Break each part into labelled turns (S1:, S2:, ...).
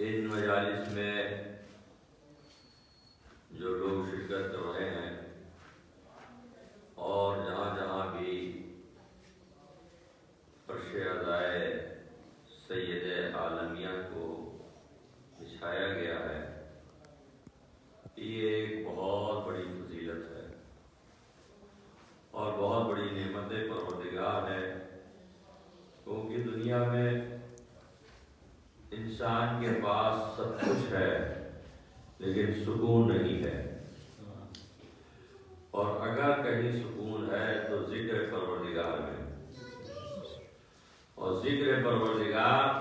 S1: ان مجالس میں جو لوگ شرکت کر رہے ہیں اور جہاں جہاں بھی فرش ادائے سید عالمیہ کو بچھایا گیا ہے، یہ ایک بہت بڑی فضیلت ہے اور بہت بڑی نعمت پروردگار ہے، کیونکہ دنیا میں انسان کے پاس سب کچھ ہے لیکن سکون نہیں ہے، اور اگر کہیں سکون ہے تو ذکر پروردگار میں، اور ذکر پروردگار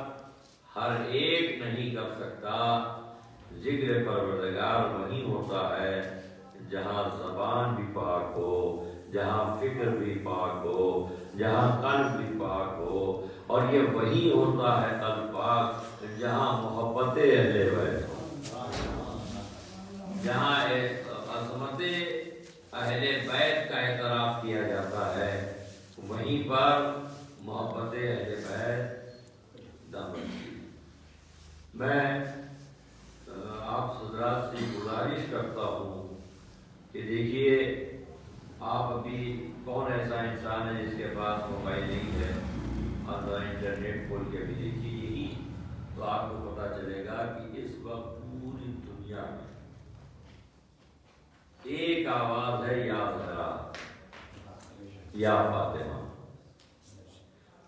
S1: ہر ایک نہیں کر سکتا۔ ذکر پروردگار وہی ہوتا ہے جہاں زبان بھی پاک ہو، جہاں فکر بھی پاک ہو، جہاں قلب بھی پاک ہو، اور یہ وہی ہوتا ہے قلب پاک جہاں محبت اہل بیت ہو، جہاں عظمت اہل بیت کا اعتراف کیا جاتا ہے، وہیں پر محبت اہل بیت دامن کی۔ میں آپ حضرات سے گزارش کرتا ہوں کہ دیکھیے، آپ ابھی کون ایسا انسان ہے جس کے پاس موبائل نہیں ہے، اور انٹرنیٹ کھول کے بھی دیکھیے یہی، تو آپ کو پتہ چلے گا کہ اس وقت پوری دنیا میں ایک آواز ہے، یا زہرا یا فاطمہ۔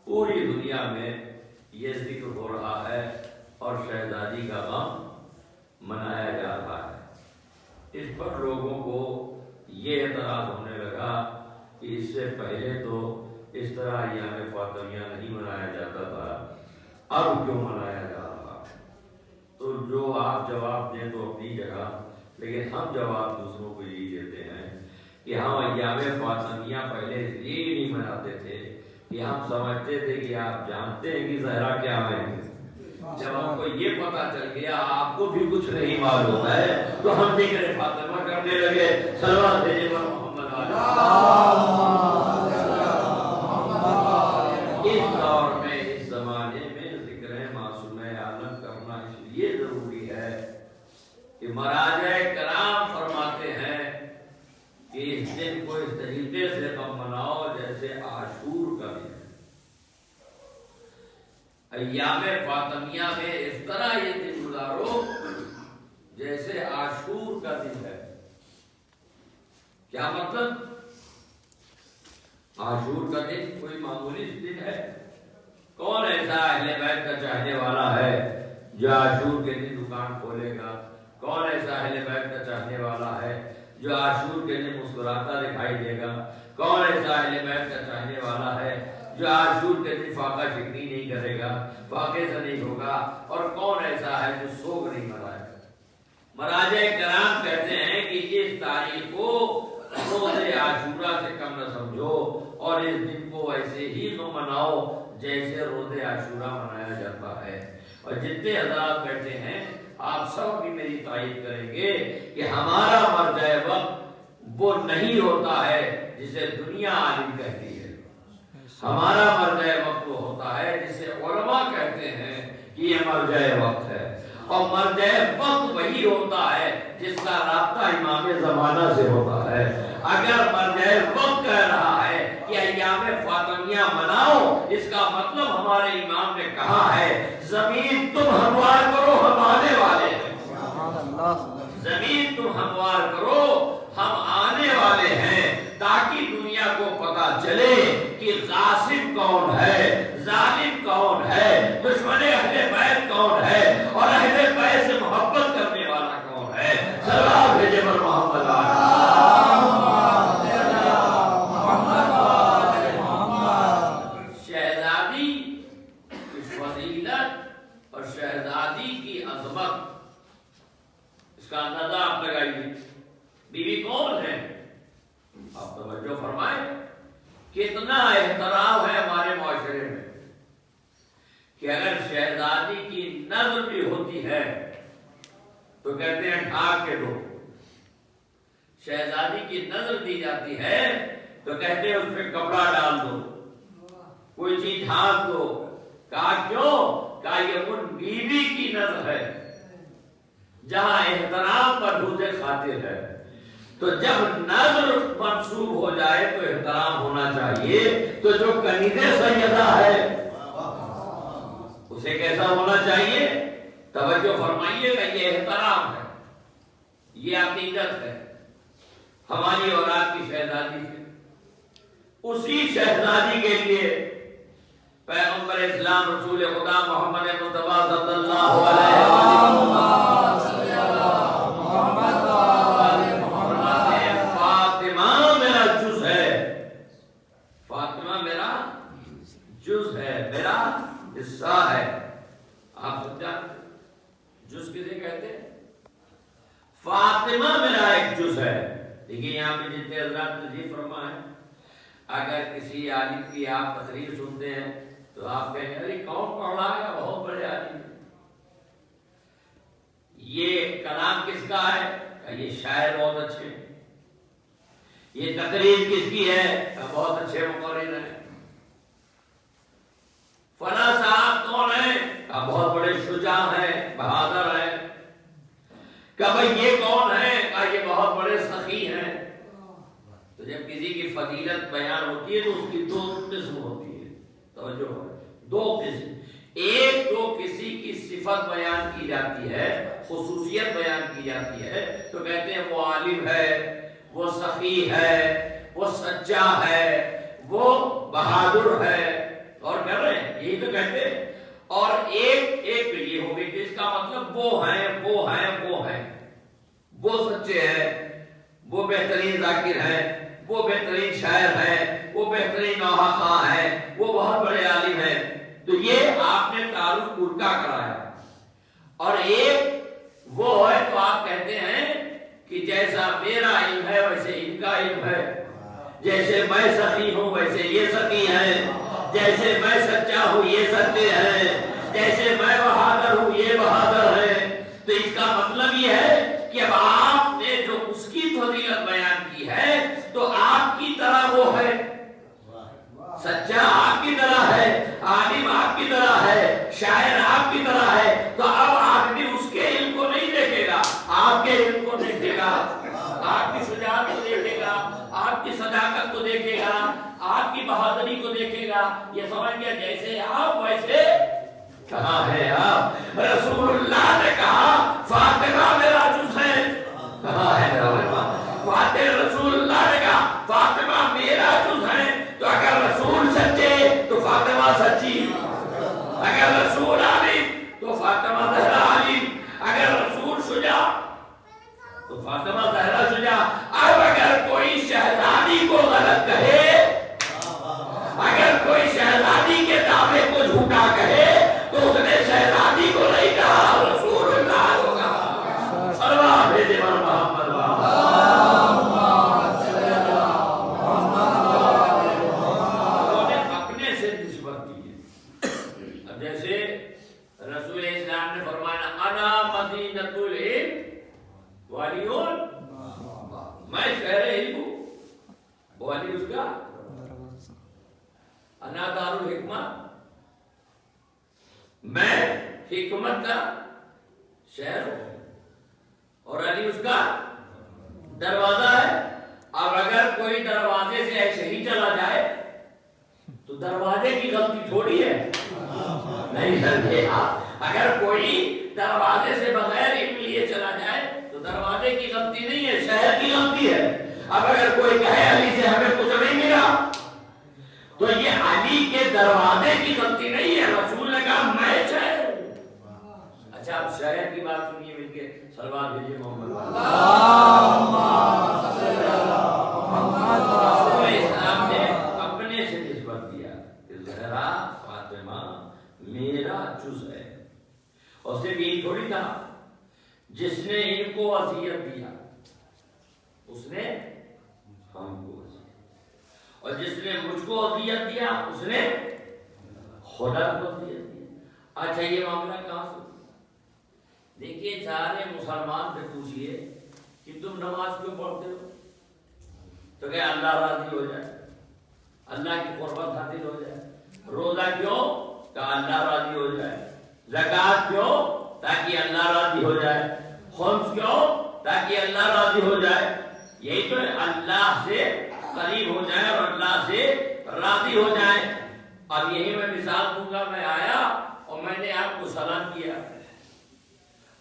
S1: پوری دنیا میں یہ ذکر ہو رہا ہے اور شہزادی کا غم منایا جا رہا ہے۔ اس پر لوگوں کو یہ اعتراض ہونے لگا کہ اس سے پہلے تو اس طرح ایام فاطمیہ نہیں منایا جاتا تھا، اب کیوں منایا جا رہا ہے؟ تو جو آپ جواب دیں تو اپنی جگہ، لیکن ہم جواب دوسروں کو یہی دیتے ہیں کہ ہم ایام فاطمیہ پہلے اس لیے ہی نہیں مناتے تھے کہ ہم سمجھتے تھے کہ آپ جانتے ہیں کہ زہرا کیا ہے۔ جب ہم کو یہ پتا چل گیا آپ کو بھی کچھ نہیں معلوم ہے، تو ہم ذکر فاطمہ کرنے لگے۔ صلوات بھیجے پر محمد اس دور میں، اس زمانے میں ذکر معصوم عالم کرنا اس لیے ضروری ہے کہ مراجع کرام فرماتے ہیں کہ اس دن کو اس طریقے سے تم مناؤ جیسے عاشور کا دن ہے۔ ایام فاطمیہ میں اس طرح یہ دن گزارو جیسے عاشور کا دن ہے۔ کیا مطلب؟ عاشور کا دن کوئی معمولی دن ہے؟ کون ایسا اہل بیت کا چاہنے والا ہے جو عاشور کے دن دکان کھولے گا؟ کون ایسا اہل بیت کا چاہنے والا ہے جو عاشور کے دن مسکراتا دکھائی دے گا؟ کون ایسا اہل بیت کا چاہنے والا ہے جو عاشور کے دن فاقہ شکنی نہیں کرے گا، فاقے سے نہیں ہوگا؟ اور کون ایسا ہے جو سوگ نہیں منائے گا؟ مراجع کرام کہتے ہیں کہ اس تاریخ کو روز عاشورہ سے کم نہ سمجھو، اور اس دن کو ایسے ہی تو مناؤ جیسے روز عاشورہ منایا جاتا ہے۔ اور جتنے حضرات بیٹھے ہیں آپ سب بھی میری تائید کریں گے کہ ہمارا مرجع وقت وہ نہیں ہوتا ہے جسے دنیا عالم کہتی ہے، ہمارا مرجع وقت وہ ہوتا ہے جسے علماء کہتے ہیں کہ یہ مرجع وقت ہے، اور مرجع وقت وہی ہوتا ہے جس کا رابطہ امام زمانہ سے ہوتا ہے۔ اگر مرجع وقت کہہ رہا ہے کہ ایام فاطمیہ مناؤ، اس کا مطلب ہمارے امام نے کہا ہے زمین تم ہموار کرو، ہم آنے والے ہیں۔ زمین تم ہموار کرو، ہم آنے والے ہیں، تاکہ دنیا کو پتا چلے کہ غاصب کون ہے، ظالم کون ہے، دشمن اہل بیت کون ہے، اور اہل بیت سے محبت کرنے والا کون ہے۔ صلوات بھیجے پر محمد شہزادی کی فضیلت اور شہزادی کی عظمت، اس کا اندازہ آپ لگائیے۔ بیوی کون ہے؟ آپ توجہ فرمائیں، کتنا احترام ہے ہمارے معاشرے میں کہ اگر شہزادی کی نظر بھی ہوتی ہے تو کہتے ہیں ڈھانک کے دو۔ شہزادی کی نظر دی جاتی ہے تو کہتے ہیں اس پہ کپڑا ڈال دو، کوئی چیز ڈھانک دو۔ کہا کیوں؟ کہا یہ ان بیوی کی نظر ہے، جہاں احترام ملحوظ خاطر ہے، تو جب نظر منسوب ہو جائے تو احترام ہونا چاہیے. تو جو کنیز سیدہ ہے اسے کیسا ہونا چاہیے؟ توجہ فرمائیے گا، یہ احترام ہے، یہ عقیدت ہے ہماری اولاد کی شہزادی سے. اسی شہزادی کے لیے پیغمبر اسلام رسول خدا محمد مصطفیٰ صلی اللہ علیہ وسلم فاطمہ میرا جز ہے، فاطمہ میرا جز ہے، میرا حصہ ہے. آپ سمجھا جز کسے کہتے ہیں؟ فاطمہ میرا ایک جز ہے. دیکھیے یہاں پہ جتنے حضرات تشریف فرما ہے، اگر کسی عالم کی آپ تقریر سنتے ہیں تو آپ کہیں ارے کون پڑھ رہا ہے، بہت بڑے عالم. یہ کلام کس کا ہے؟ یہ شاعر بہت اچھے. یہ تقریر کس کی ہے؟ بہت اچھے مقرر ہیں. فلاں صاحب کون ہیں؟ بہت بڑے شجاع ہیں، بہادر ہیں. کہ بھئی یہ کون ہے؟ یہ بہت بڑے سخی ہیں. تو جب کسی کی فضیلت بیان ہوتی ہے تو اس کی دو قسم ہوتی ہے. توجہ ہے، دو قسم. ایک تو کسی کی صفت بیان کی جاتی ہے، خصوصیت بیان کی جاتی ہے، تو کہتے ہیں وہ عالم ہے، وہ سخی ہے، وہ سچا ہے، وہ بہادر ہے. اور کہہ رہے ہیں یہی تو کہتے ہیں. اور ایک یہ ہو گئی کہ اس کا مطلب وہ ہیں وہ ہیں وہ ہیں، وہ سچے ہیں، وہ بہترین ذاکر ہیں، وہ بہترین شاعر ہیں، وہ بہترین نوحہ خواں ہیں، وہ بہت بڑے عالم ہیں. تو یہ آپ نے تعارف الٹا کرایا. اور ایک وہ ہے تو آپ کہتے ہیں کہ جیسا میرا علم ہے ویسے ان کا علم ہے، جیسے میں سخی ہوں ویسے یہ سخی ہیں، جیسے میں سچا ہوں یہ سچے ہیں، جیسے میں بہادر ہوں یہ بہادر ہیں. تو اس کا مطلب یہ ہے کہ اب آپ نے جو اس کی فضیلت بیان کی ہے تو آپ کی طرح وہ ہے، سچا آپ کی طرح ہے، عالم آپ کی طرح ہے، شاعر آپ کی طرح ہے. تو اب آدمی اس کے علم کو نہیں دیکھے گا، آپ کے علم کو دیکھے گا، آپ کی شجاعت کو دیکھے گا، آپ کی صداقت کو دیکھے گا، آپ کی بہادری کو دیکھے گا. یہ سمجھ گیا جیسے آپ ویسے کہاں ہے آپ. رسول اللہ نے کہا فاطمہ میرا جز ہے. کہاں ہے میرا فاطمہ؟ رسول اللہ نے کہا فاطمہ میرا جز ہے. تو اگر رسول سچے تو فاطمہ سچی، اگر رسول عالم تو فاطمہ زہرا عالم، اگر رسول شجاع تو فاطمہ زہرا شجاع. اب اگر کوئی شہزادی کو غلط کہے، اگر کوئی شہزادی کے دعوے کو جھوٹا کہے تو اس نے شہزادی کو نہیں کہا، رسول اللہ کو کہا. سلام بھیجے محمد اپنے سے نسبت دی ہے. اب جیسے رسول اسلام نے فرمایا انا مدینۃ العلم ولی میں شہر علم ہوں، ولی اس کا انا دار الحکمہ، میں حکمت کا شہر ہوں، اور علی اس کا دروازہ ہے. اب اگر کوئی دروازے سے ایسے ہی چلا جائے تو دروازے کی غلطی تھوڑی ہے، نہیں سمجھے آپ. اگر کوئی دروازے سے بغیر علم لیے چلا جائے تو دروازے کی غلطی نہیں ہے، شہر کی غلطی ہے. اب اگر کوئی کہے علی سے ہمیں کچھ نہیں ملا تو یہ علی کے دروازے کی غلطی نہیں ہے، رسول نے کہا میں شہر ہوں. اچھا اب شہر کی بات سنیے مل کے، صلوات بھیجیے محمد. رسول اسلام نے اپنے سے نسبت دیا کہ زہرا فاطمہ میرا جز ہے. اور صرف یہ تھوڑی تھا، جس نے ان کو اذیت دیا اس نے ہم کو، اور جس نے مجھ کو اذیت دیا اس نے خدا کو اذیت دیا. اچھا یہ معاملہ کہاں سے؟ دیکھیے سارے مسلمان سے پوچھئے کہ تم نماز کیوں پڑھتے ہو؟ تو کہ اللہ راضی ہو جائے، اللہ کی قربت حاصل ہو جائے. روزہ کیوں؟ کہ اللہ راضی ہو جائے. زکوٰۃ کیوں؟ تاکہ تاکہ اللہ راضی ہو جائے. یہی تو ہے، اللہ سے قریب ہو جائے اور اللہ سے راضی ہو جائے. اب یہی میں مثال دوں گا، میں آیا اور میں نے آپ کو سلام کیا،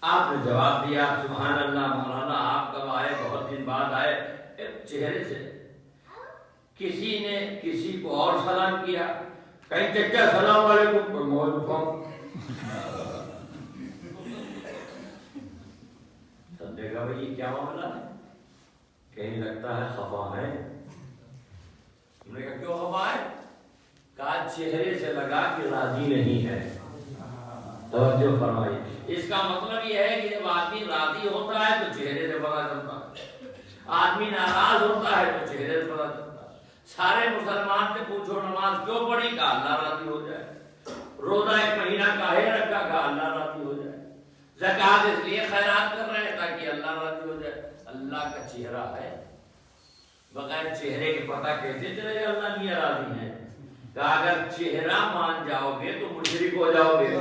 S1: آپ نے جواب دیا سبحان اللہ مولانا آپ کب آئے، بہت دن بعد آئے. چہرے سے کسی نے کسی کو اور سلام کیا، کہیں چچا سلام علیکم، کوئی موجود سب دیکھا بھائی یہ کیا معاملہ ہے، کہیں لگتا ہے خفا ہے. ہم نے کہا کیوں خفا ہے؟ کہا چہرے سے لگا کہ راضی نہیں ہے. توجہ فرمائی، اس کا مطلب یہ ہے کہ جب آدمی راضی ہوتا ہے تو چہرے سے پتا چلتا ہے، آدمی ناراض ہوتا ہے تو چہرے سے پتا چلتا ہے. سارے مسلمان سے پوچھو نماز کیوں پڑھی، کہا اللہ راضی ہو جائے. روزہ ایک مہینہ کاہے رکھا، کہا اللہ راضی ہو جائے. زکات اس لیے خیرات کر رہے ہیں تاکہ اللہ راضی ہو جائے. اللہ کا چہرہ ہے، بغیر چہرے کے پتہ کیسے چلے گا اللہ میاں راضی ہے. کہ اگر چہرہ مان جاؤ گے تو مشرک ہو جاؤ گے.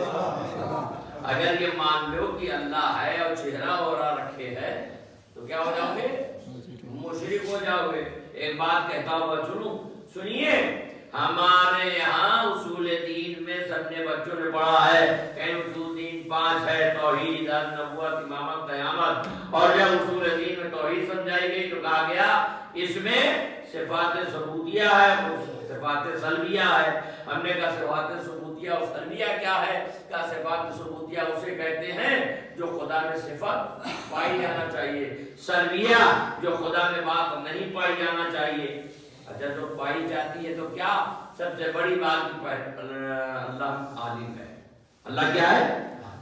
S1: اگر یہ مان لو کہ اللہ ہے اور چہرہ ہو رہا رکھے ہے تو کیا ہو جاؤ گے، مشرک ہو جاؤ گے. ایک بات کہتا ہوں سنیے، ہمارے یہاں اصول دین میں سب نے بچوں نے پڑھا ہے کہ اصول دین 5 ہے، توحید، نبوت، امامت، قیامت. اور جب اصول دین میں توحید سمجھائی گئی تو کہا گیا اس میں صفات ثبوتیہ ہے، صفات سلبیہ ہے. ہم نے کہا صفات ثبوتیہ اور سلبیہ کیا ہے؟ کہا صفات ثبوتیہ اسے کہتے ہیں جو خدا میں صفت پائی جانا چاہیے، سلبیہ جو خدا میں بات نہیں پائی جانا چاہیے. اچھا جو پائی جاتی ہے تو کیا؟ سب سے بڑی بات اللہ عالم ہے. اللہ کیا ہے؟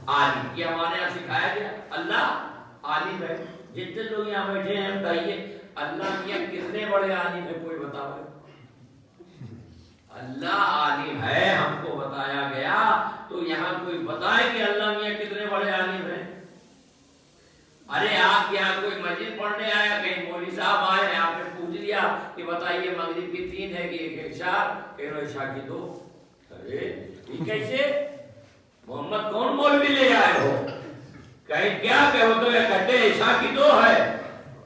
S1: عالم. یہ ہمارے یہاں سکھایا گیا اللہ عالم ہے. جتنے لوگ یہاں بیٹھے ہیں بتائیے اللہ میاں کتنے بڑے عالم ہے، کوئی بتاؤ. اللہ عالم ہے ہم کو بتایا گیا، تو یہاں کوئی بتائے کہ اللہ میاں کتنے بڑے عالم ہیں. ارے آپ یہاں کوئی مسجد پڑھنے آیا، کہیں مولوی صاحب آئے، آپ نے پوچھ لیا کہ بتائیے مغرب کی 3 ہے کہ 1 عشاء، کہہ رہے عشاء کی 2. ارے یہ کیسے؟ محمد کون مولوی لے آئے ہو؟ کہیں کیا کہو تو یہ کہتے عشاء کی 2 ہے.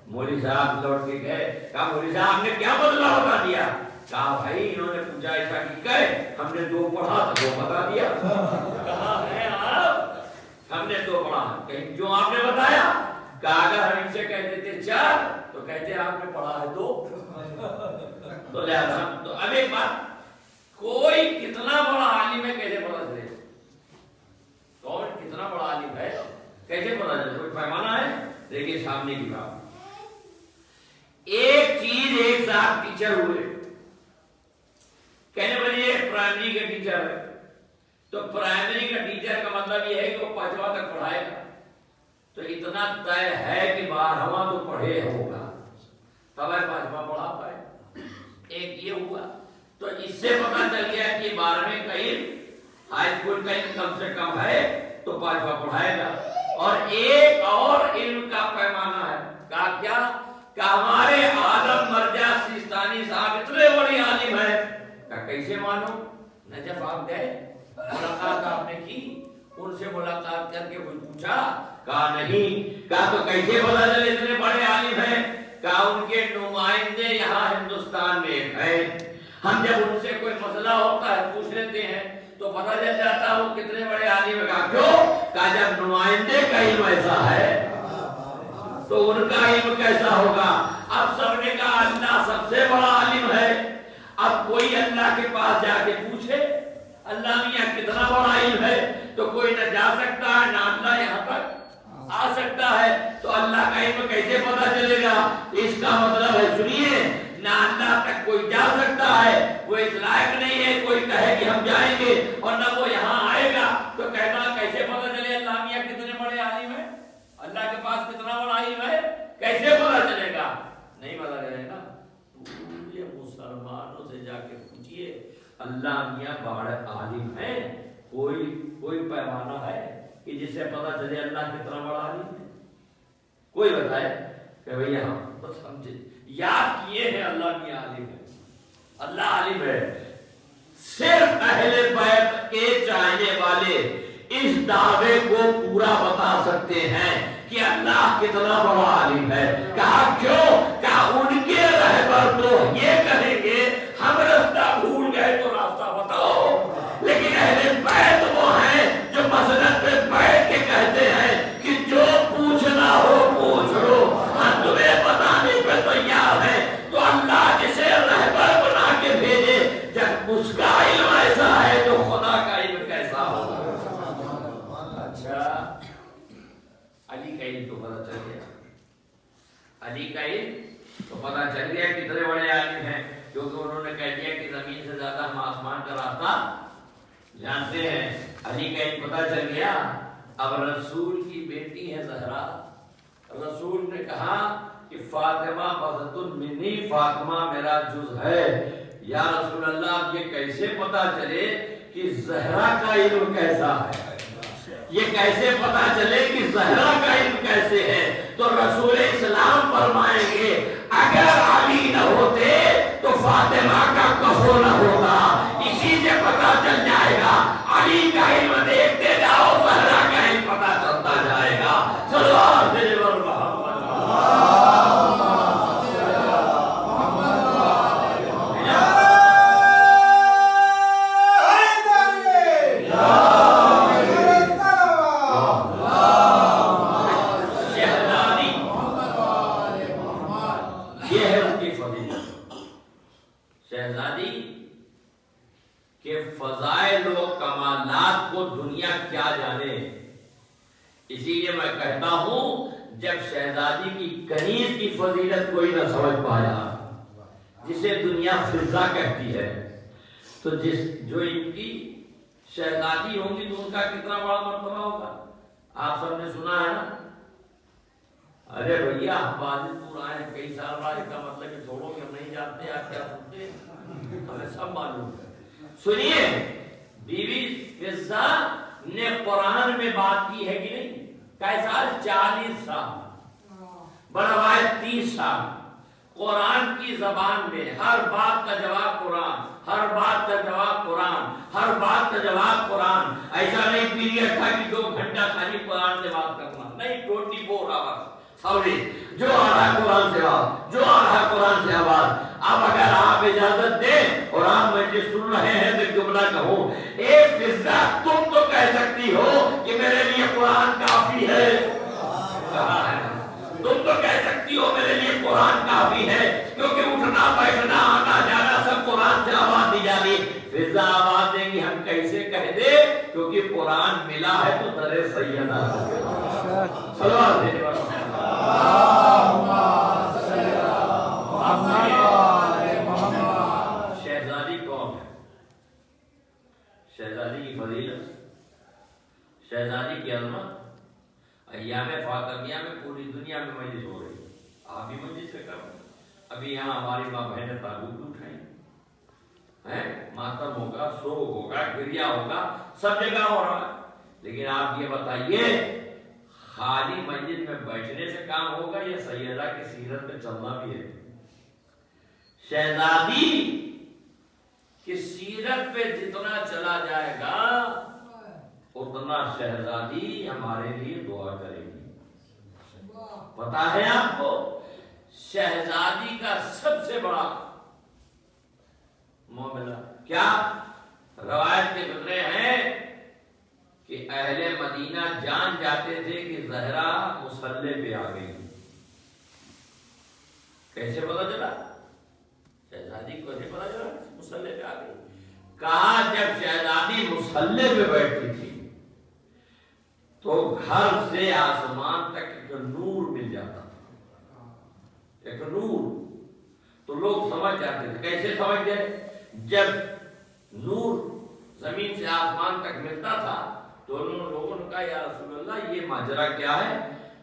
S1: مولوی صاحب لوٹ کے گئے، کہا مولوی صاحب نے کیا بدلا بتا دیا؟ کہا بھائی انہوں نے پوچھا عشاء کی کہے، ہم نے 2 پڑھا تو 2 بتا دیا. کہا ہے آپ ہم نے 2 پڑھا، کہیں جو آپ نے بتایا. کہا اگر ہم ان سے کہہ دیتے 4 تو کہتے آپ نے پڑھا ہے 2. تو لہذا تو اب ایک بات، کوئی کتنا بڑا عالم ہے کیسے پتا چلے؟ کون کتنا بڑا عالم ہے کیسے پتا چلے؟ کوئی پیمانہ ہے؟ دیکھیے سامنے کی بات، ایک چیز ایک ساتھ ٹیچر ہوئے، کہنے بھائی یہ پرائمری کا ٹیچر ہے، تو پرائمری کا ٹیچر کا مطلب یہ ہے کہ وہ 5واں تک پڑھائے گا، تو اتنا طے ہے کہ 12واں تو پڑھے ہوگا تب 5واں پڑھا پائے. ایک یہ ہوا، تو اس سے پتا چل گیا کہ 12ویں کا علم، ہائی اسکول کا علم کم سے کم ہے تو 5واں پڑھائے گا. اور ایک اور علم کا پیمانہ ہے، کہا کیا؟ کہ ہمارے عالم مرجع سیستانی صاحب اتنے بڑی عالم ہے. کہا کیسے مانو؟ نجف آپ گئے، ملاقات آپ نے کی، ان سے ملاقات کر کے کوئی پوچھا؟ کہا نہیں. کہا تو کیسے پتا چلے اتنے بڑے عالم ہیں؟ کہا ان کے نمائندے یہاں ہندوستان میں ایک ہیں، ہم جب ان سے کوئی مسئلہ ہوتا ہے پوچھ لیتے ہیں تو پتا چل جاتا وہ کتنے بڑے عالم ہیں. کہا کیوں؟ کہا جب نمائندے کا علم ایسا ہے تو ان کا علم کیسا ہوگا؟ اب سب نے کہا اللہ سب سے بڑا عالم ہے. اب کوئی اللہ کے پاس جا کے پوچھے اللہ میاں کتنا بڑا علم ہے تو کوئی نہ جا سکتا ہے نہ اللہ یہاں تک آ سکتا ہے. تو اللہ کا علم کیسے پتا چلے گا؟ اس کا مطلب ہے سنیے، نہ اللہ تک کوئی جا سکتا ہے، وہ اس لائق نہیں ہے کوئی کہے کہ ہم جائیں گے، اور نہ وہ یہاں آئے گا. تو کہنا کیسے پتا چلے اللہ میاں کتنے بڑے عالم ہے؟ اللہ کے پاس کتنا بڑا علم ہے کیسے پتا چلے گا؟ نہیں پتا چلے گا. پورے مسلمانوں سے جا کے پوچھئے اللہ میاں بڑے عالم ہے، کوئی پیمانہ ہے کہ جس سے پتا چلے اللہ کتنا بڑا عالم ہے؟ کوئی بتائے کہ بھئی ہم تو سمجھے یاد کیے ہیں اللہ میاں عالم ہے. اللہ عالم ہے. صرف اہل بیت کے چاہنے والے اس دعوے کو پورا بتا سکتے ہیں کہ اللہ کتنا بڑا عالم ہے. کہا کیوں؟ کہا ان کے رہبر تو یہ کہیں گے ہم راستہ بھول گئے تو راستہ بتاؤ، لیکن اہل بیت وہ ہیں جو مسجد پہ بیٹھ کے کہتے ہیں کہ جو پوچھنا ہو پوچھ لو، ہم تمہیں بتانے پہ تیار ہیں. تو اللہ جسے رہبر بنا کے بھیجے، جب اس کا علم ایسا ہے تو خدا کا علم کیسا ہوگا؟ اچھا علی کا علم تو پتہ چل گیا، علی کا علم تو پتہ چل گیا کتنے بڑے عالم ہیں، کیونکہ انہوں نے کہہ دیا کہ زمین سے زیادہ ہم آسمان کا راستہ جانتے ہیں. علی کا علم پتہ چل گیا. اب رسول کی بیٹی ہے زہرا، رسول نے کہا کہ فاطمہ بضعۃ منی، فاطمہ میرا جز ہے. یا رسول اللہ اب یہ کیسے پتا چلے کہ زہرا کا علم کیسا ہے؟ یہ کیسے پتا چلے کہ زہرا کا علم کیسے ہے؟ تو رسول اسلام فرمائیں گے اگر علی نہ ہوتے تو فاطمہ کا کفو نہ ہوتا. اسی سے پتا چل جائے گا. علی کا علم دیکھتے جاؤ، زہرا کا علم پتا چلتا جائے گا. صلو علی محمد. شہزادی کے فضائل و کمالات کو دنیا کیا جانے، اسی لیے میں کہتا ہوں جب شہزادی کی کنیز کی فضیلت کوئی نہ سمجھ پایا، جسے دنیا فضا کہتی ہے، تو جو ان کی شہزادی ہوں گی تو ان کا کتنا بڑا مرتبہ ہوگا. آپ سب نے سنا ہے نا، ارے بھیا ہم بازی پور آئے ہیں کئی سال بعد، اس کا مطلب کہ چھوڑو کہ ہم نہیں جانتے آپ کیا سنتے، ہمیں سب معلوم ہے. سنیے، بیوی فضہ نے قرآن میں بات کی ہے کہ نہیں؟ کیسا 40 سال، بروایت 30 سال، قرآن کی زبان میں ہر بات کا جواب قرآن، ہر بات کا جواب قرآن، ہر بات کا جواب قرآن. ایسا نہیں پیریڈ تھا کہ 2 گھنٹہ خالی قرآن سے بات کرنا، نہیں، 24 آورس جو آ رہا قرآن سے آواز، جو آ رہا قرآن سے آواز. اب اگر آپ اجازت دیں اور آپ مجھے سن رہے ہیں تو جملہ کہوں، اے فضہ تم تو کہہ سکتی ہو کہ میرے لیے قرآن کافی ہے، تم تو کہہ سکتی ہو میرے لیے قرآن کافی ہے، کیونکہ اٹھنا بیٹھنا آنا جانا سب قرآن سے آواز دی جا رہی. فضہ آواز دیں گی ہم کیسے کہہ دے، کیونکہ قرآن ملا ہے تو در سیدہ. شہزادی کون ہے؟ شہزادی کی فضیلت، شہزادی کی عظمت ایام فاطمیہ میں پوری دنیا میں مجلس ہو رہی ہے. آپ بھی مجلس سے کرو. ابھی یہاں ہماری ماں بہنیں تابوت اٹھائیں، ماتم ہوگا، سوگ ہوگا، گریا ہوگا، سب جگہ ہو رہا ہے. لیکن آپ یہ بتائیے خالی مسجد میں بیٹھنے سے کام ہوگا یا سیدہ کی سیرت میں چلنا بھی ہے؟ شہزادی کی سیرت پہ جتنا چلا جائے گا اتنا شہزادی ہمارے لیے دعا کرے گی. پتا ہے آپ کو شہزادی کا سب سے بڑا معاملہ کیا؟ روایت کے گزرے ہیں کہ اہل مدینہ جان جاتے تھے کہ زہرا مصلی پہ آ گئی. کیسے پتا چلا؟ شہزادی کو کیسے پتا چلا مصلی پہ آ گئی؟ کہا جب شہزادی مصلی پہ بیٹھتی تھی تو گھر سے آسمان تک ایک نور مل جاتا تھا، ایک نور. تو لوگ سمجھ جاتے تھے. کیسے سمجھ گئے؟ جب نور زمین سے آسمان تک ملتا تھا تو انہوں لوگوں نے کہا یا رسول اللہ یہ ماجرا کیا ہے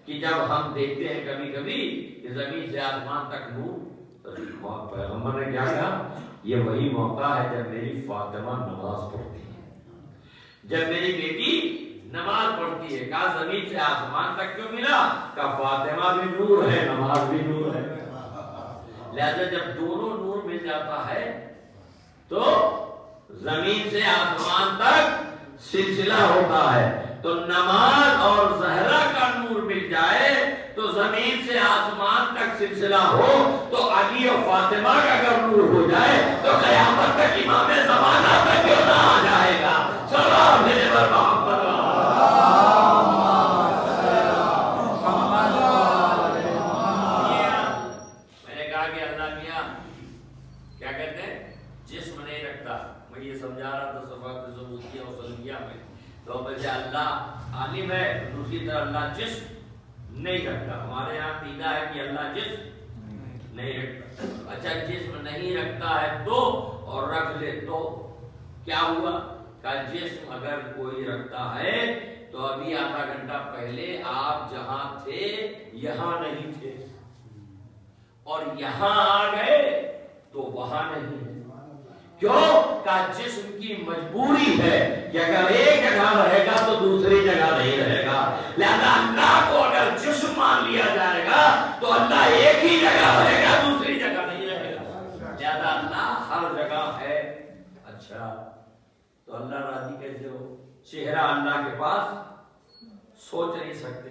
S1: کہ جب ہم دیکھتے ہیں کبھی کبھی کہ زمین سے آسمان تک نور، پیغمبر نے کیا کہا یہ وہی موقع ہے جب میری فاطمہ نماز پڑھتی ہے، جب میری بیٹی نماز پڑھتی ہے. کہا زمین سے آسمان تک کیوں ملا؟ کہا فاطمہ بھی نور ہے، نماز بھی نور ہے. لہذا جب دونوں نور مل جاتا ہے تو زمین سے آسمان تک سلسلہ ہوتا ہے. تو نماز اور زہرا کا سلسلہ ہو تو علی اور فاطمہ کا اگر نور ہو جائے تو قیامت تک امام زمانہ تک کیوں نہ آ جائے گا. سلام میرے پر محمد. میں نے کہا کہ اللہ میاں کیا کہتے ہیں جسم نہیں رکھتا. میں یہ سمجھا رہا تھا صفات ثبوتیہ اور سلمیہ میں. تو ویسے اللہ عالم ہے, دوسری طرف اللہ جسم نہیں رکھتا. ہمارے یہاں عقیدہ ہے کہ اللہ جسم نہیں رکھتا. اچھا جسم نہیں رکھتا ہے تو اور رکھ لے تو کیا ہوا کہ جسم اگر کوئی رکھتا ہے تو ابھی آدھا گھنٹہ پہلے آپ جہاں تھے یہاں نہیں تھے اور یہاں آ گئے تو وہاں نہیں ہے. کیوں کہ جسم کی مجبوری ہے کہ اگر ایک جگہ رہے گا تو دوسری جگہ نہیں رہے گا. لہذا اللہ کو اگر جسم مان لیا جائے گا تو اللہ ایک ہی جگہ رہے گا, دوسری جگہ نہیں رہے گا. لہذا اللہ ہر جگہ ہے. اچھا تو اللہ راضی کیسے ہو؟ چہرہ اللہ کے پاس سوچ نہیں سکتے.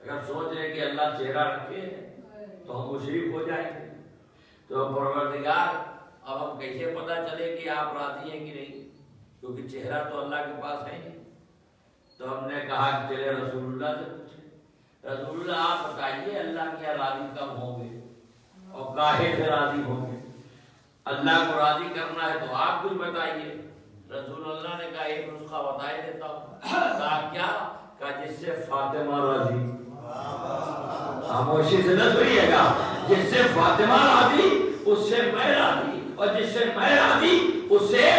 S1: اگر سوچ رہے کہ اللہ چہرہ رکھے تو ہم مشرک ہو جائیں گے. تو پروردگار اب ہم کیسے پتا چلے کہ آپ راضی ہیں کہ نہیں, کیونکہ چہرہ تو اللہ کے پاس ہے نہیں. تو ہم نے کہا کہ چلے رسول اللہ سے پوچھیں. رسول اللہ آپ بتائیے اللہ کیا راضی کب ہوں گے اور کاہے سے راضی ہوں گے؟ اللہ کو راضی کرنا ہے تو آپ کچھ بتائیے. رسول اللہ نے کہا ایک نسخہ بتا دیتا ہوں. کہا کیا؟ کہا جس سے فاطمہ راضی. خاموشی سے نہ سنیے گا. جس سے فاطمہ راضی اس سے میں راضی, اور جس سے میں راضی اس سے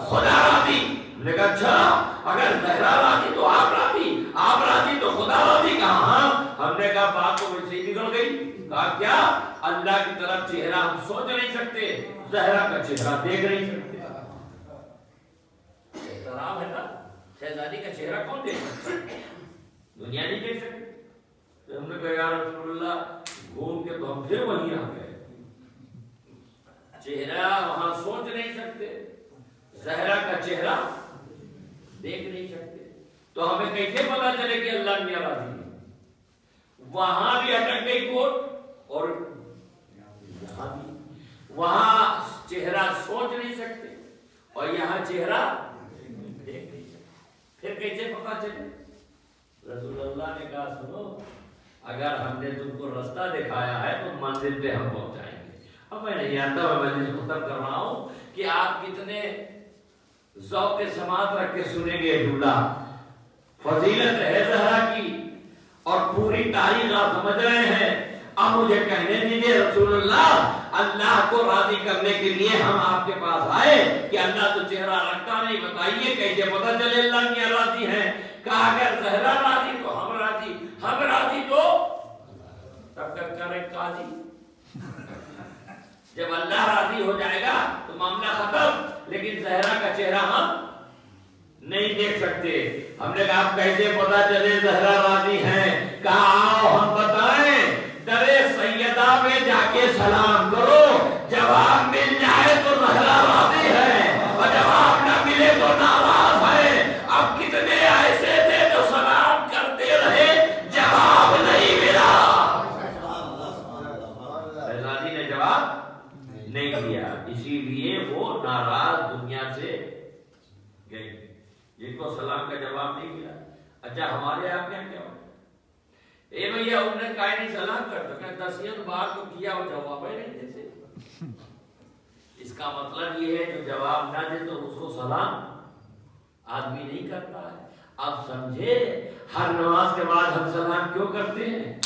S1: خدا راضی. نے کہا اچھا اگر زہرا راضی تو آپ راضی, آپ راضی تو خدا راضی. کہاں؟ ہم نے کہا بات تو ویسے ہی نکل گئی. کہا کیا؟ اللہ کی طرف چہرہ ہم سوچ نہیں سکتے, زہرا کا چہرہ دیکھ نہیں سکتے. احترام ہے نا, شہزادی کا چہرہ کون دیکھ سکتا ہے؟ دنیا نہیں دیکھ سکتی. تو ہم نے کہا یا رسول اللہ گھوم کے تو ہم پھر وہیں آ گئے. چہرہ وہاں سوچ نہیں سکتے, زہرا کا چہرہ دیکھ نہیں سکتے. تو ہمیں کیسے پتا چلے کہ اللہ میاں راضی ہے؟ وہاں بھی اٹک گئی کوٹ اور یہاں بھی. وہاں چہرہ سوچ نہیں سکتے اور یہاں چہرہ دیکھ نہیں سکتے. پھر کیسے پتا چلے؟ رسول اللہ نے کہا سنو, اگر ہم نے تم کو راستہ دکھایا ہے تو منزل پہ ہم پہنچائیں گے. اب میں نہیں آتا, میں مجلس ختم کر رہا ہوں کہ آپ کتنے ذوق سماعت رکھ کے سنیں گے. جملہ فضیلت ہے زہرا کی اور پوری تاریخ آپ سمجھ رہے ہیں. اب مجھے کہنے دیجیے رسول اللہ کو راضی کرنے کے لیے ہم آپ کے پاس آئے کہ اللہ تو چہرہ رکھتا نہیں, بتائیے کیسے پتا چلے اللہ میاں راضی ہیں؟ کہا اگر زہرا راضی تو ہم راضی, ہم راضی تو تب تک کرے قاضی. جب اللہ راضی ہو جائے گا تو معاملہ ختم. لیکن زہرا کا چہرہ ہم نہیں دیکھ سکتے. ہم نے کہا آپ کیسے پتا چلے زہرا راضی ہیں؟ کہا آؤ ہم بتائیں, درے سیدہ میں جا کے سلام کرو, جواب مل جائے تو زہرا راضی ہے اور جواب نہ ملے تو ناراض ہے. اب کتنے ایسے تھے جو سلام کرتے رہے, جواب نہیں ملا. شہزادی نے جواب نہیں دیا, اسی لیے وہ ناراض دنیا سے گئی, جن کو سلام کا جواب نہیں ملا. اچھا ہمارے آپ کیا کیا ہوتا؟ اے بھیا انہوں نے کہا نہیں سلام کرتا, کہتا 10 بار تو کیا وہ جواب ہے نہیں دیتے. اس کا مطلب یہ ہے جو جواب نہ دے تو اس کو سلام آدمی نہیں کرتا ہے. اب سمجھے ہر نماز کے بعد ہم سلام کیوں کرتے ہیں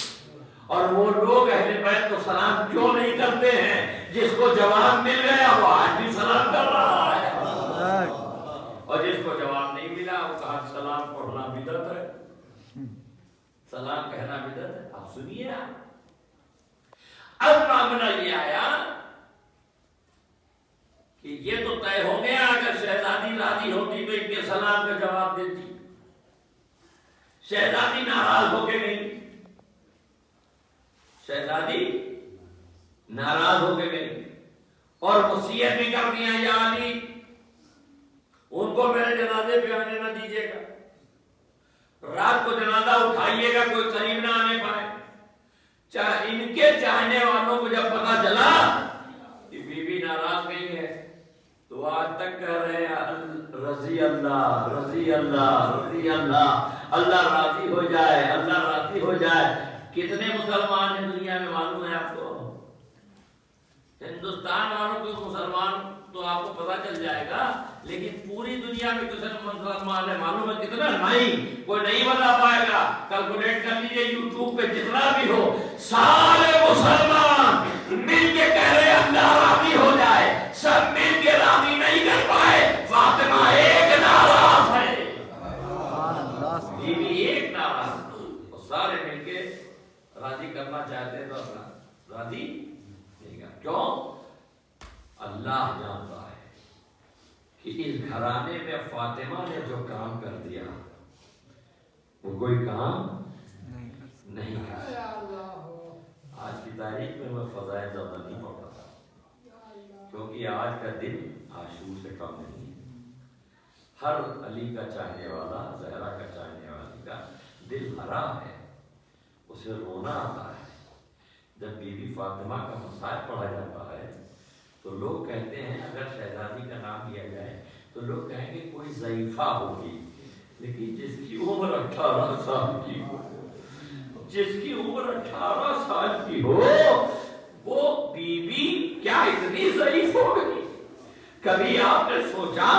S1: اور وہ لوگ اہل بیت کو سلام کیوں نہیں کرتے ہیں؟ جس کو جواب مل گیا وہ آج بھی سلام کر رہا ہے, اور جس کو جواب نہیں ملا وہ کہا سلام پڑھنا بدعت ہے, سلام کہنا بدعت ہے. آپ سنیے, اب معاملہ یہ آیا کہ یہ تو طے ہو گیا اگر شہزادی راضی ہوتی تو ان کے سلام کا جواب دیتی. شہزادی ناراض ہو کے گئی, شہزادی ناراض ہو کے گئی اور وصیت بھی کر دیا یا علی ان کو میرے جنازے پہ آنے نہ دیجیے گا, رات کو جنازہ اٹھائیے گا, کوئی قریب نہ آنے پائے. ان کے چاہنے والوں کو جب پتا چلا کہ بیوی ناراض نہیں ہے تو آج تک کہہ رہے ہیں رضی اللہ رضی اللہ رضی اللہ، اللہ راضی ہو جائے اللہ راضی ہو جائے۔ کتنے مسلمان ہیں دنیا میں معلوم ہے آپ کو؟ ہندوستان والوں کو مسلمان تو آپ کو پتا چل جائے گا، لیکن پوری دنیا میں کتنے مسلمان ہیں معلوم ہے کتنا؟ نہیں، کوئی نہیں بتا پائے گا۔ کیلکولیٹ کر لیجیے یوٹیوب پہ جتنا بھی ہو، سارے مسلمان مل کے کہہ رہے اللہ راضی ہو جائے، سب مل کے راضی نہیں کر پائے۔ فاطمہ ایک ناراض ہے، بیوی ایک ناراض، سارے مل کے راضی کرنا چاہتے ہیں تو اللہ راضی نہیں کر۔ کیوں؟ اللہ جانتا ہے کہ اس گھرانے میں فاطمہ نے جو کام کر دیا وہ کوئی کام نہیں کر سکتا۔ آج کی تاریخ میں میں فضائل زیادہ نہیں پڑھتا تھا کیونکہ آج کا دن عاشور سے کم نہیں ہے۔ ہر علی کا چاہنے والا، زہرا کا چاہنے والی کا دل ہرا ہے، اسے رونا آتا ہے۔ جب بی بی فاطمہ کا مسائل پڑھا جاتا ہے تو لوگ کہتے ہیں اگر شہزادی کا نام لیا جائے تو لوگ کہیں گے کوئی ضعیفہ ہوگی، لیکن جس کی عمر 18 سال کی ہو، جس کی عمر 18 سال کی ہو، وہ بی بی کیا اتنی ضعیف ہو گئی؟ کبھی آپ نے سوچا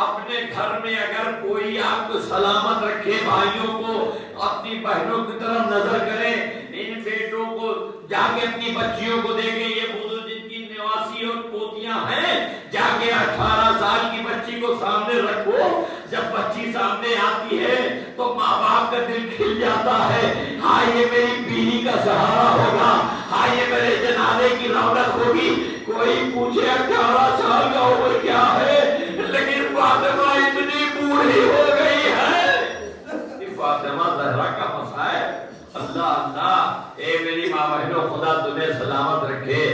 S1: اپنے گھر میں اگر کوئی آپ کو سلامت رکھے، بھائیوں کو اپنی بہنوں کی طرف نظر کرے، ان بیٹوں کو جا کے اپنی بچیوں کو دیکھیں، یہ بزرگ جن کی نواسی اور پوتیاں ہیں، جا کے 18 سال کی بچی کو سامنے رکھو، جب بچی سامنے آتی ہے تو ماں باپ کا دل کھل جاتا ہے، ہاں یہ میری بیوی کا سہارا ہوگا، ہاں یہ میرے جنازے کی رونق ہوگی۔ کوئی پوچھے 18 سال کا عمر کیا ہے، لیکن فاطمہ اتنی بوڑھی ہو گئی ہے کہ فاطمہ زہرا کا مسائل اللہ اللہ، اے میری ماں بہنوں خدا تمہیں سلامت رکھے۔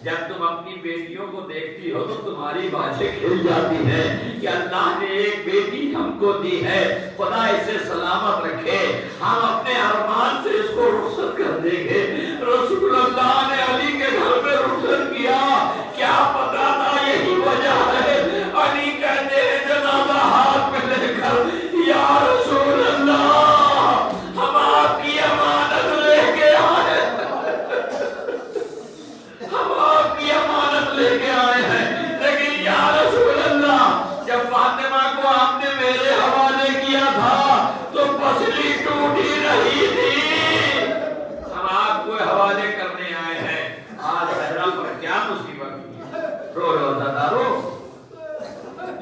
S1: جب تم اپنی بیٹیوں کو دیکھتی ہو تو تمہاری باتیں کھل جاتی ہیں کہ اللہ نے ایک بیٹی ہم کو دی ہے، خدا اسے سلامت رکھے، ہم اپنے ارمان سے اس کو رخصت کر دیں گے۔ رسول اللہ نے علی کے گھر میں رخصت کیا، کیا پتا تھا یہی وجہ ہے؟ علی کہتے ہیں جنازہ ہاتھ میں لے کر، یا رسول اللہ ہم آپ کی امانت لے کے آئے، ہم آپ کی امانت لے کے آئے ہیں، لیکن یا رسول اللہ جب فاطمہ کو آپ نے میرے حوالے کیا تھا تو پسلی ٹوٹی رہی تھی، ہم آپ کو حوالے کرنے آئے ہیں۔ آج زہرا پر کیا مصیبت ہوئی، رو رو دادا رو۔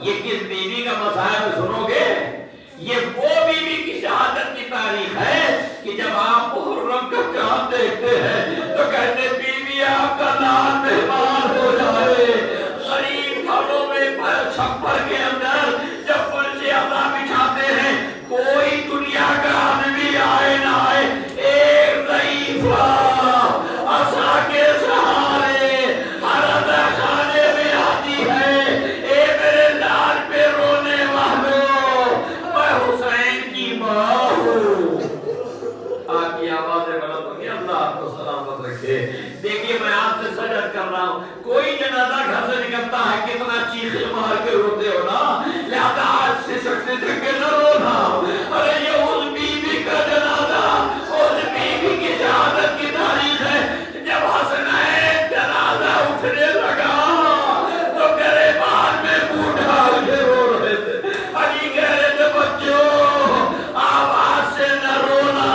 S1: یہ کس بیوی کا مسائل سنو گے؟ یہ وہ بیوی کی شہادت کی تاریخ ہے کہ جب آپ محرم کا چاند دیکھتے ہیں تو کہتے بیوی آپ کا لال مہمان ہو جائے۔ غریب گھروں میں چھپر کے اندر جب فرش عزا بچھاتے ہیں، کوئی دنیا کا آدمی آئے نہ آئے، ایک ضعیفہ عصا کے سہارے ہر عزا خانے میں آتی ہے، اے میرے لال پہ رونے والوں، میں حسین کی ماں ہوں۔ آپ کی آوازیں بلند ہوگی، اللہ آپ کو سلامت رکھے۔ دیکھیے میں آپ سے سجد کر رہا ہوں، کوئی جنازہ گھر سے نکلتا ہے کتنا چیخے مار کے روتے ہو نا، لہذا آج سے سکتے تھے کہ نہ رونا۔ ارے یہ اس بیوی کا جنازہ، اس بیوی کی شہادت کی تاریخ ہے۔ جب حسنین جنازہ اٹھنے لگا تو گریبان میں منہ ڈال کے رو رہے تھے۔ علی کہہ رہے تھے بچوں آواز سے نہ رونا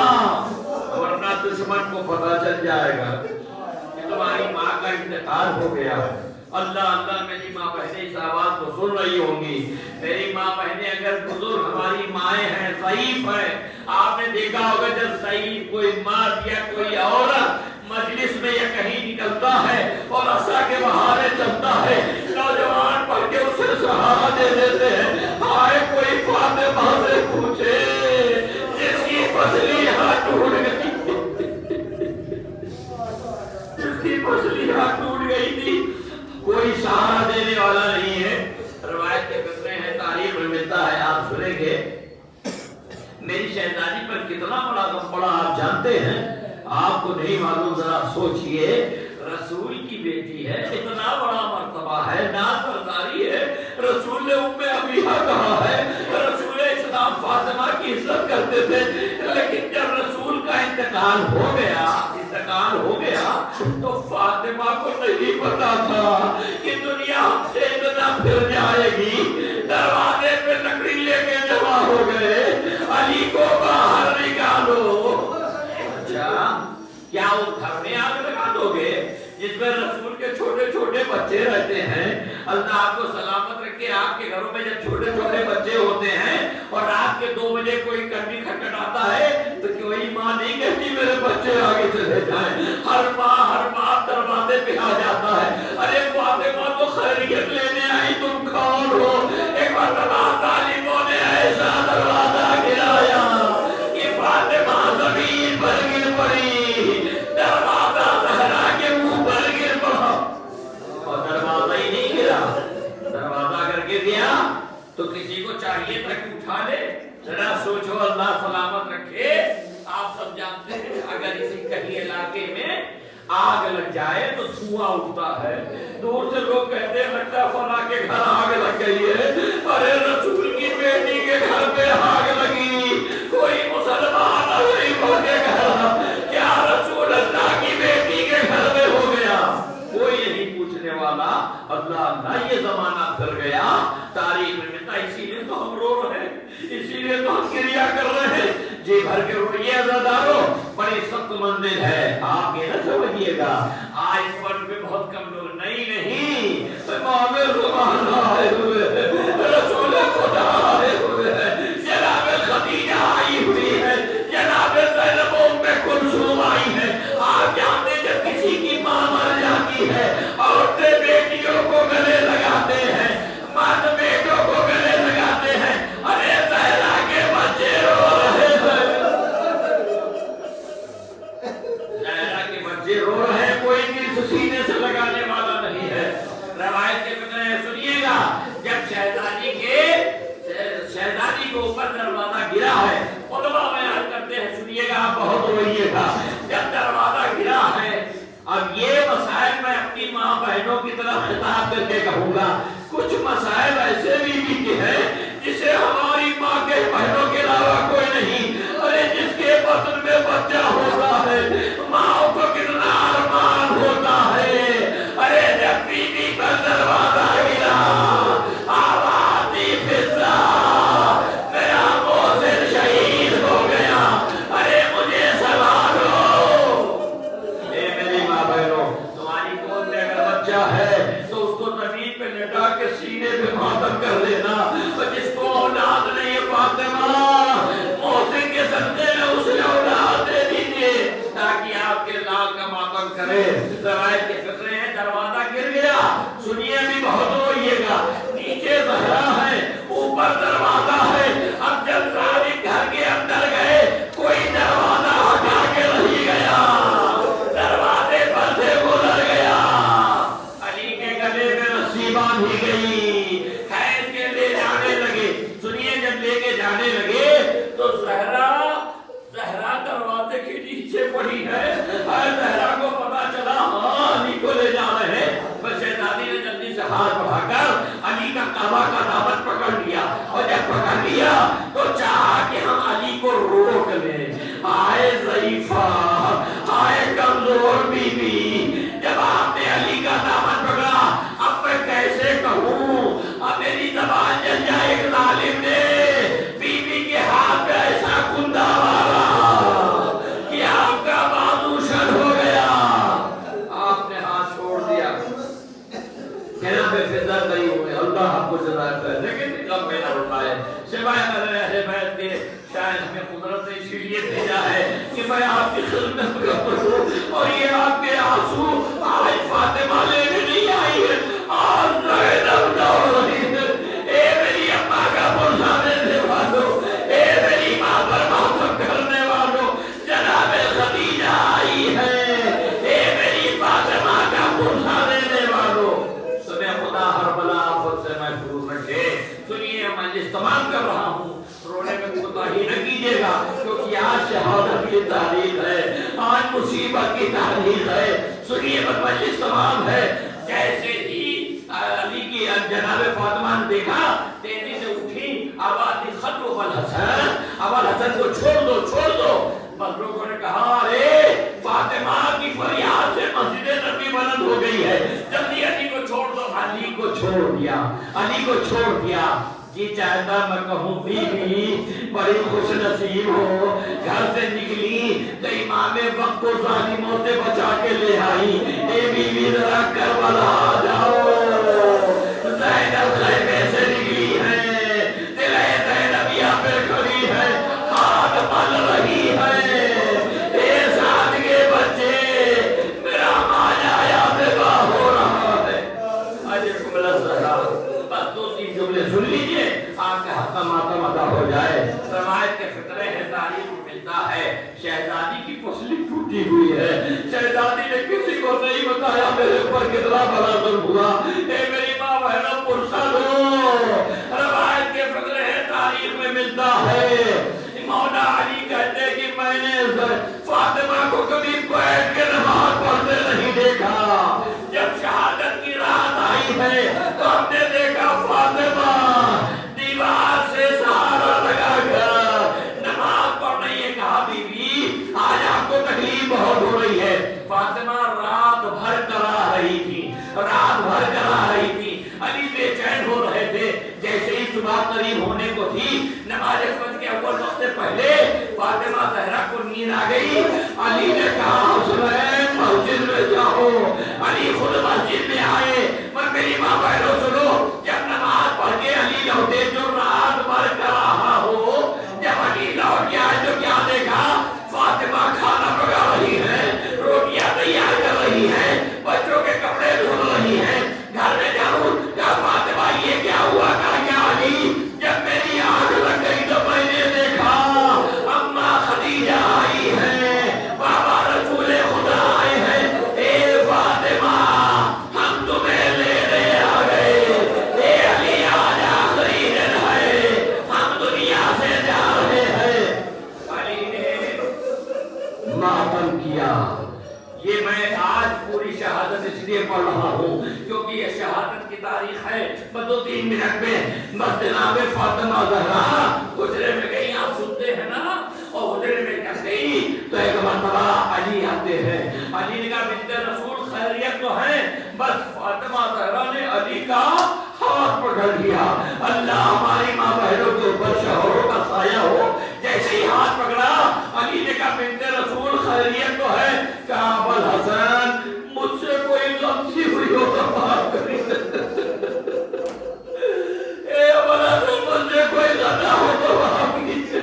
S1: ورنہ دشمن کو پتہ چل جائے گا کہ تمہاری ماں کا انتقال ہو گیا۔ اللہ اللہ میری ماں بہنیں اس آواز کو سن رہی ہوں گی، میری ماں بہنیں اگر بزرگ ہماری مائیں ہیں، ضعیف ہیں، آپ نے دیکھا ہوگا جب ضعیف کوئی مرد یا کوئی عورت مجلس میں یا کہیں نکلتا ہے اور عصا کے بہانے چلتا ہے، نوجوان پڑھ کے اسے سہارا دے دیتے ہیں۔ آئے کوئی فاطمہ سے پوچھے جس کی پسلی ہاتھ ٹوٹ گئی، جس کی پسلی ہاتھ ٹوٹ گئی تھی، کوئی سہارا دینے والا نہیں ہے۔ روایت کے قصے ہیں، تاریخ میں ملتا ہے، آپ سنیں گے۔ میری شہزادی پر کتنا بڑا غم پڑا آپ جانتے ہیں؟ آپ کو نہیں معلوم، ذرا سوچئے، رسول کی بیٹی ہے، اتنا بڑا مرتبہ ہے، ناز برداری ہے، رسول نے ام ابیہا کہا ہے، رسول اسلام فاطمہ کی عزت کرتے تھے، لیکن جب رسول کا انتقال ہو گیا تو فاطمہ کو نہیں پتا تھا کہ دنیا ہم سے اتنا پھر جائے گی۔ دروازے پہ لکڑی لے کے جمع ہو گئے، علی کو باہر نکالو۔ اچھا، کیا اس گھر میں آگ لگا دو گے جس میں رسول کے چھوٹے چھوٹے بچے رہتے ہیں؟ اللہ آپ کو سلامت رکھے، آپ کے گھروں میں جب چھوٹے چھوٹے بچے ہوتے ہیں اور رات کے 2 بجے کوئی کنی کھٹکھٹاتا ہے تو کوئی ماں نہیں کہتی میرے بچے آگے چلے جائیں، ہر ماں دروازے پہ آ جاتا ہے، ارے فاطمہ تو خیریت لینے آئی، تم کون ہو؟ ایک مرتبہ ظالموں نے ایسا دروازہ گرایا کہ فاطمہ زمین پر گر پڑی، دروازہ زہرا کے منہ پر گر پڑا، اور دروازہ ہی نہیں گرا، دروازہ اگر گر گیا تو کسی کو چاہیے تھا کہ اٹھا لے۔ ذرا سوچو، اللہ سلامت رکھے۔ آپ سب جانتے ہیں اگر اسی کہیں علاقے میں آگ لگ جائے تو دھواں اٹھتا ہے، دور سے لوگ کہتے ہیں لگتا ہے فلاں کے گھر آگ لگ گئی ہے، ارے رسول کی بیٹی کے گھر پہ آگ لگی، کوئی مسلمان نہیں بھاگے گا، کیا رسول اللہ کی بیٹی کے گھر میں ہو گیا؟ کوئی نہیں پوچھنے والا۔ اللہ یہ زمانہ پھر گیا، تاریخ میں ملتا، اسی لیے تو ہم رو رہے ہیں، اسی لیے تو ہم کریا کر رہے ہیں، جی بھر کے روئیے عزادارو، بڑی سخت منزل ہے، آپ یہ نہ سمجھئے گا آج پر پہ بہت کم لوگ نہیں، امام زمان آئے ہوئے ہیں، رسول خدا آئے ہوئے ہیں، جناب خدیجہ آئی ہوئی ہے، جناب زینب ام کلثوم آئی ہے۔ آپ جانتے جب کسی کی ماں مر جاتی ہے، عورتیں بیٹیوں کو گلے لگاتے ہیں، مرد بیٹوں کو گلے لگاتے ہیں، ارے زہرا کے بچے رو رہے ہیں، زہرا کے بچے رو رہے ہیں، کوئی دل سینے سے لگانے والا نہیں ہے۔ روایت کے بتائیں سنیے گا، جب شہزادی کو اوپر دروازہ گرا ہے، علماء بیان کرتے ہیں، سنیے گا آپ بہت روئیے گا، جب دروازہ گرا ہے، اب یہ مسائل میں اپنی ماں بہنوں کی طرف خطاب کر کے کہوں گا، کچھ مسائل ایسے بھی کے ہیں جسے ہماری ماں کے بہنوں کے علاوہ کوئی نہیں، ارے جس کے بطن میں بچہ ہوتا ہے ماں کو کتنا ارمان ہوتا ہے، ارے جب بیوی پر دروازہ گرا آواز دی فضا میرا موزن شہید ہو گیا، ارے مجھے سوالو، اے میری ماں بہنوں، تمہاری گود میں اگر بچہ ہے تو اس کو زمین پہ لٹا کے سینے پہ ماتم کر لینا، اور جس کو اولاد نہیں ہے فاطمہ محسن کے صدقے میں اسے اولاد دے دیجئے تاکہ آپ کے لال کا ماتم کرے۔ روایت کے فقرے ہیں، دروازہ گر گیا، سنیے بھی بہت روئیے گا، نیچے زہرا ہے، اوپر دروازہ ہے، اب جب ظالم گھر کے اندر گئے کوئی دروازہ ہٹا کے نہیں گیا، دروازے پر سے گزر گیا، علی کے گلے میں رسی باندھی گئی، کھینچ کے لے جانے لگے، سنیے جب لے کے جانے لگے تو زہرا دروازے کے نیچے پڑی ہے، اور زہرا کو پتا چلا ہاں علی کو لے جا رہے ہیں، بس شہزادی نے جلدی سے ہاتھ بڑھا کر علی کا کعبہ کا دامن پکڑ لیا، اور جب پکڑ لیا تو چاہا کہ ہم علی کو روک لیں، آئے ضعیفہ، آئے کمزور بی بی، جب آپ نے علی کا دامن پکڑا اب میں کیسے کہوں، اب میری زبان جل جائے، ایک ظالم نے بی بی کے ہاتھ پہ ایسا کندہ مارا کہ آپ کا بازو شل ہو گیا، آپ نے ہاتھ چھوڑ دیا، جناب فضا نہیں ہوئے، اللہ آپ کو جزا کرے، لیکن کب میرا روپائے سوائے اہل بیت کے، شاید ہمیں قدرت نے اسی لیے بھیجا ہے کہ میں آپ کی خدمت کروں، اور یہ آپ کے آنسو آج فاطمہ لینے نہیں آئی ہے، آج زینب دوڑ رہی ہے، اے میری اماں کا بوسہ دینے والوں، اے میری ماں پر ماتم کرنے والوں، جناب خدیجہ آئی ہے، اے میری فاطمہ کا بوسہ دینے والوں، سنیں خدا ہر بلا آفت سے محفوظ رکھے۔ سنیے میں مجلس تمام کر رہا ہوں، رونے میں کوتاہی نہ کیجیے گا، کیونکہ آج شہادت کی تاریخ ہے، آج مصیبت کی تاریخ ہے. سنیے مجلس تمام ہے. جیسے ہی علی کی جناب فاطمہ نے دیکھا تیزی سے اٹھی، آواز دی خطو ابوالحسن، ابوالحسن کو چھوڑ دو چھوڑ دو. بس لوگوں نے کہا ارے فاطمہ کی فریاد سے مسجد نبی بلند ہو گئی ہے، جلدی علی کو چھوڑ دو. علی کو چھوڑ دیا، علی کو چھوڑ دیا. جی چاہتا میں کہوں بیوی بڑی خوش نصیب ہو، گھر سے نکلی تو امام وقت کو ظالموں سے بچا کے لے آئی. اے بیوی ذرا کربلا آ جاؤ، زینب خیمے سے نکلی ہے، دلے زینبیہ پہ کھڑی ہے، ہاتھ مل رہی ہے. اے ساتھ کے بچے میرا مایا یا بیوہ ہو رہا ہے. علیکم السلام. بس دو تین جملے سن لیجئے، آپ کا حق ماتم ادا ہو جائے. روایت کے فطرے ہیں، تاریخ ملتا ہے شہزادی کی پسلی ٹوٹی ہوئی ہے. شہزادی نے کسی کو نہیں بتایا میرے اوپر کتنا بڑا ظلم ہوا. اے میری ماں بہنوں پرسا دو. روایت کے فطرے ہیں، تاریخ میں ملتا ہے. مولا علی کہتے کہ میں نے فاطمہ کو کبھی بیٹھ کے نماز پڑھتے نہیں دیکھا. جب شہادت کی رات آئی ہے تو ہم نے دیکھا فاطمہ دیوار سے سہارا لگا کر نماز پڑھ رہی ہے. کہا بی بی آج آپ کو تکلیف بہت ہو رہی ہے. فاطمہ رات بھر کرا رہی تھی، رات بھر کرا رہی تھی. علی بے چین ہو رہے تھے. جیسے ہی صبح قریب ہونے کو تھی، نماز فجر کے اول وقت سے پہلے فاطمہ زہرا کو نیند آ گئی. علی نے کہا حسین مسجد میں جاؤ. علی خود مسجد میں آئے. پر میری ماں بہنوں سنو، جب نماز پڑھ کے علی لوٹے جو رات بھر کر رہا ہو، جب علی لوٹ کے آئے تو کیا دیکھا؟ فاطمہ کھانا پکا رہی ہے، روٹیاں تیار کر رہی ہے، بچوں کے کپڑے دھل رہی ہے. گھر میں جاؤ، کہا فاطمہ یہ کیا ہوا؟ کہا کیا علی؟ جب میری آنکھ لگ گئی تو میں نے دیکھا اماں خدیجہ آئی ہے، بابا رسول خدا آئے ہیں. اے فاطمہ ہم تمہیں لینے آ گئے. اے علی آج آخری دن ہے، ہم دنیا سے جا رہے ہیں. علی نے ماتم کیا. یہ میں آج پوری شہادت اس لیے پڑھ رہا ہوں کیونکہ یہ شہادت کی تاریخ ہے. بس دو تین منٹ میں بس جناب فاطمہ زہرا حجرے میں گئی. آپ سنتے ہیں نا، اور حجرے میں کس گئی تو ایک مرتبہ علی آتے ہیں. علی نے کہا بنت رسول خیریت تو ہے. بس فاطمہ زہرا نے علی کا ہاتھ پکڑ لیا. اللہ ہماری ماں بہنوں کے اوپر شوہروں کا سایہ ہو. جیسے ہی ہاتھ پکڑا علی نے کہا بنت رسول خیریت تو ہے. کہا ابوالحسن مجھ سے کوئی غلطی ہوئی ہو تو معاف کری. اے ابوالحسن مجھ سے کوئی غلطی ہو تو معاف کیجیے.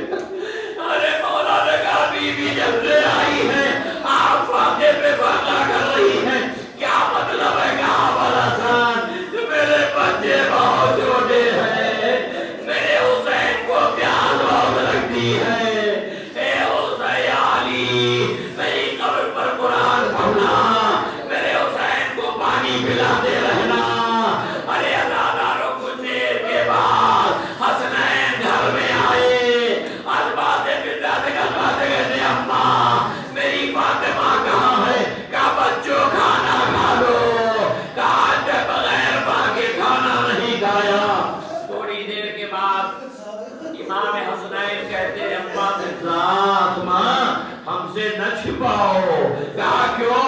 S1: ارے مولا نے کہا بی بی جب سے آئی ہے آپ فاتح پہ فاتح کر رہی ہیں، کیا مطلب ہے؟ کہا ابوالحسن میرے بچے بہت چھوٹے ہیں، میرے حسین کو پیاس بہت لگتی ہے. اے حسین علی میری قبر پر قرآن پڑھنا، میرے حسین کو پانی پلاتے رہنا. ارے عزاداروں کچھ دیر کے بعد حسنین گھر میں آئے. باتیں کہتے اماں میری فاطمہ کہاں ہے؟ کہا بچوں کھانا کھا لو. کہا جب بغیر باقی کھانا نہیں کھایا. تھوڑی دیر کے بعد امام حسنین کہتے اماں سے ہم سے نہ چھپاؤ. کہا کیوں؟